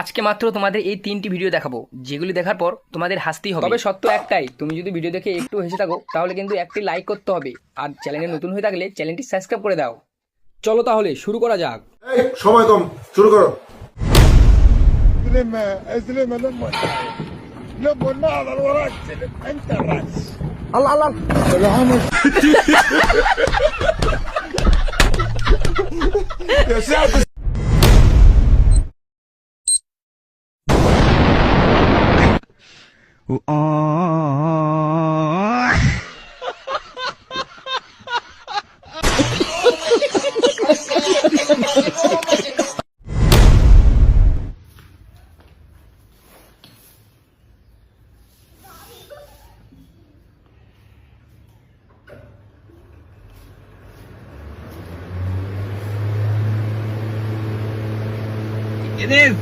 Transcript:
আজকে মাত্র তোমাদের এই 3টি ভিডিও দেখাবো, যেগুলি দেখার পর তোমাদের হাসতেই হবে। তবে সত্য একটাই, তুমি যদি ভিডিও দেখে একটু হেসে থাকো তাহলে কিন্তু একটি লাইক করতে হবে, আর চ্যানেলে নতুন হয়ে থাকলে চ্যানেলটি সাবস্ক্রাইব করে দাও। চলো তাহলে শুরু করা যাক। এই সময় কম, শুরু করো। استلم لما لما النار على وراك استلم انت الراس আল্লাহ আল্লাহ العمل يا ساتر It is.